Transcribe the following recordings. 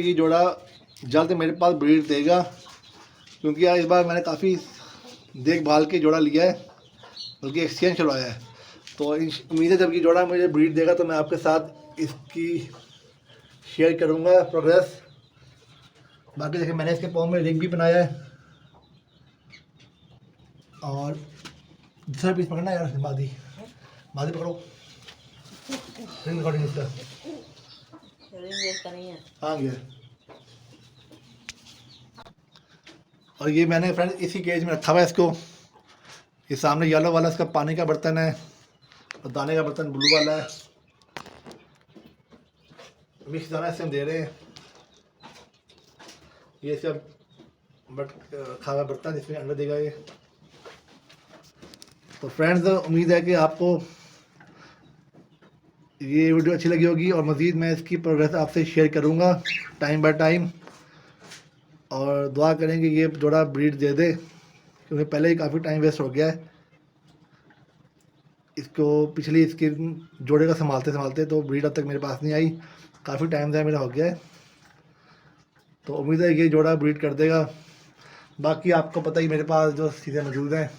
ये जोड़ा जल्द मेरे पास ब्रीड देगा, क्योंकि यार इस बार मैंने काफ़ी देखभाल के जोड़ा लिया है, बल्कि एक्सचेंज करवाया है। तो उम्मीद है जब ये जोड़ा मुझे ब्रीड देगा तो मैं आपके साथ इसकी शेयर करूँगा प्रोग्रेस। बाकी देखिए मैंने इसके पाँव में रिंग भी बनाया है, और दूसरा पीस पकड़ना यार, मादी मादी पकड़ो, रिंग रिकॉर्डिंग इसका नहीं है। हाँ गया। और ये मैंने फ्रेंड इसी केज में रखा हुआ है इसको। ये सामने येलो वाला इसका पानी का बर्तन है, और दाने का बर्तन ब्लू वाला है। मिक्स दाना इससे हम दे रहे हैं। ये सब रखा हुआ बर्तन, इसमें अंडा देगा ये। तो फ्रेंड्स, उम्मीद है कि आपको ये वीडियो अच्छी लगी होगी, और मज़ीद मैं इसकी प्रोग्रेस आपसे शेयर करूँगा टाइम बाय टाइम। और दुआ करेंगे ये जोड़ा ब्रीड दे दे, क्योंकि पहले ही काफ़ी टाइम वेस्ट हो गया है इसको। पिछली इसकी जोड़े का संभालते संभालते तो ब्रीड अब तक मेरे पास नहीं आई, काफ़ी टाइम से मेरा हो गया है। तो उम्मीद है ये जोड़ा ब्रीड कर देगा। बाकी आपको पता ही मेरे पास जो चीज़ें मौजूद हैं,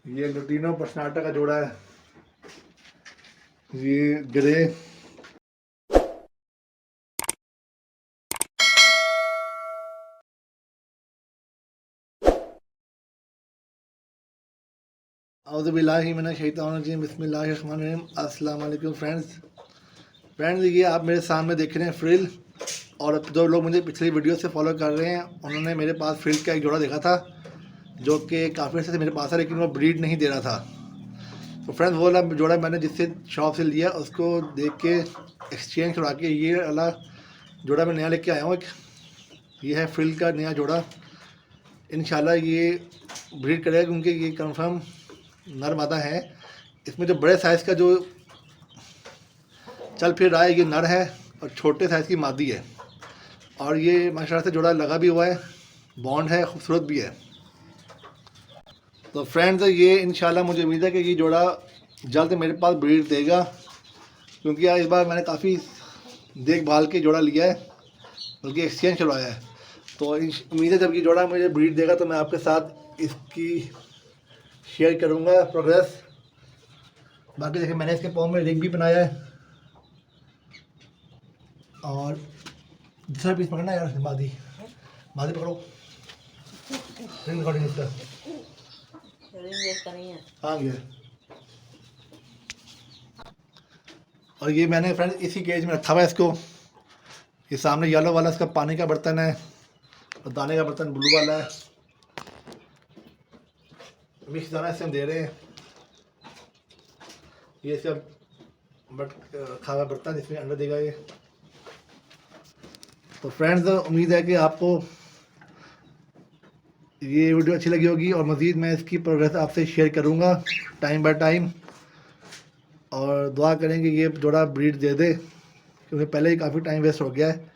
ये लुटीनो पर्सनाटा का जोड़ा है, ये ग्रे, औज़ुबिल्लाहि मिनश शैतानिर बिस्मिल्लाहिर रहमानिर रहीम। अस्सलाम वालेकुम फ्रेंड्स, ये आप मेरे सामने देख रहे हैं फ्रिल। और जो लोग मुझे पिछली वीडियो से फॉलो कर रहे हैं, उन्होंने मेरे पास फ्रिल का एक जोड़ा देखा था, जो कि काफ़ी अर्से से मेरे पास है, लेकिन वो ब्रीड नहीं दे रहा था। तो फ्रेंड्स, वो वाला जोड़ा मैंने जिससे शॉप से लिया, उसको देख के एक्सचेंज करवा के ये वाला जोड़ा मैं नया लेके आया हूँ। ये है फ्रिल का नया जोड़ा। इंशाल्लाह ये ब्रीड करेगा, क्योंकि ये कंफर्म नर मादा है। इसमें जो बड़े साइज़ का जो चल फिर रहा है, ये नर है, और छोटे साइज़ की मादी है। और ये माशाल्लाह से जोड़ा लगा भी हुआ है, बॉन्ड है, खूबसूरत भी है। तो फ्रेंड्स, ये इंशाल्लाह मुझे उम्मीद है कि ये जोड़ा जल्द मेरे पास ब्रीड देगा, क्योंकि यार इस बार मैंने काफ़ी देखभाल के जोड़ा लिया है, बल्कि एक्सचेंज करवाया है। तो उम्मीद है जब ये जोड़ा मुझे ब्रीड देगा तो मैं आपके साथ इसकी शेयर करूँगा प्रोग्रेस। बाकी देखिए मैंने इसके पाँव में रिंग भी बनाया है, और दूसरा पीस पकड़ना यार, मादी मादी पकड़ो, रिंग रिकॉर्डिंग इसका नहीं है। हाँ गया। और ये मैंने फ्रेंड इसी केज में रखा हुआ है इसको। ये सामने येलो वाला इसका पानी का बर्तन है, और दाने का बर्तन ब्लू वाला है। मिक्स दाना इससे हम दे रहे हैं। ये सब रखा हुआ बर्तन, इसमें अंडा देगा ये। तो फ्रेंड्स, उम्मीद है कि आपको ये वीडियो अच्छी लगी होगी, और मज़ीद मैं इसकी प्रोग्रेस आपसे शेयर करूँगा टाइम बाय टाइम। और दुआ करेंगे ये जोड़ा ब्रीड दे दे, क्योंकि पहले ही काफ़ी टाइम वेस्ट हो गया है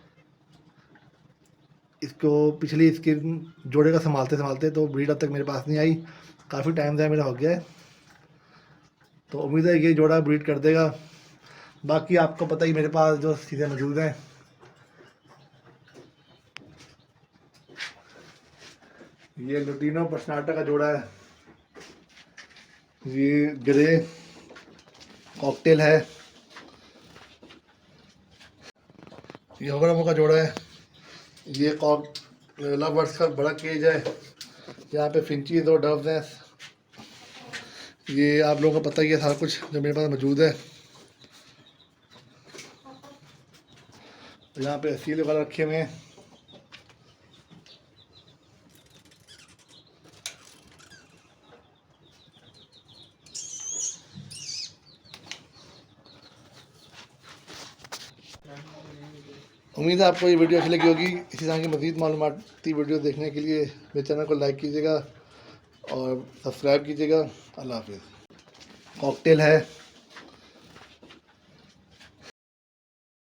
इसको। पिछली इसकी जोड़े का संभालते संभालते तो ब्रीड अब तक मेरे पास नहीं आई, काफ़ी टाइम से मेरा हो गया है। तो उम्मीद है ये जोड़ा ब्रीड कर देगा। बाकी आपको पता ही मेरे पास जो चीज़ें मौजूद हैं, ये लुटीनो पर्सनाटा का जोड़ा है, ये ग्रे कॉकटेल है, ये होगरामो का जोड़ा है, ये लव बर्ड्स का बड़ा केज है। यहाँ पे फिंचीज और डव्स हैं। ये आप लोगों को पता ही है सारा कुछ जो मेरे पास मौजूद है। यहाँ पे सील वगैरह रखे हुए हैं। उम्मीद है आपको ये वीडियो अच्छी लगी होगी। इसी तरह की मज़ीद मालूमाती वीडियो देखने के लिए मेरे चैनल को लाइक कीजिएगा और सब्सक्राइब कीजिएगा। अल्लाह हाफिज़। कॉकटेल है।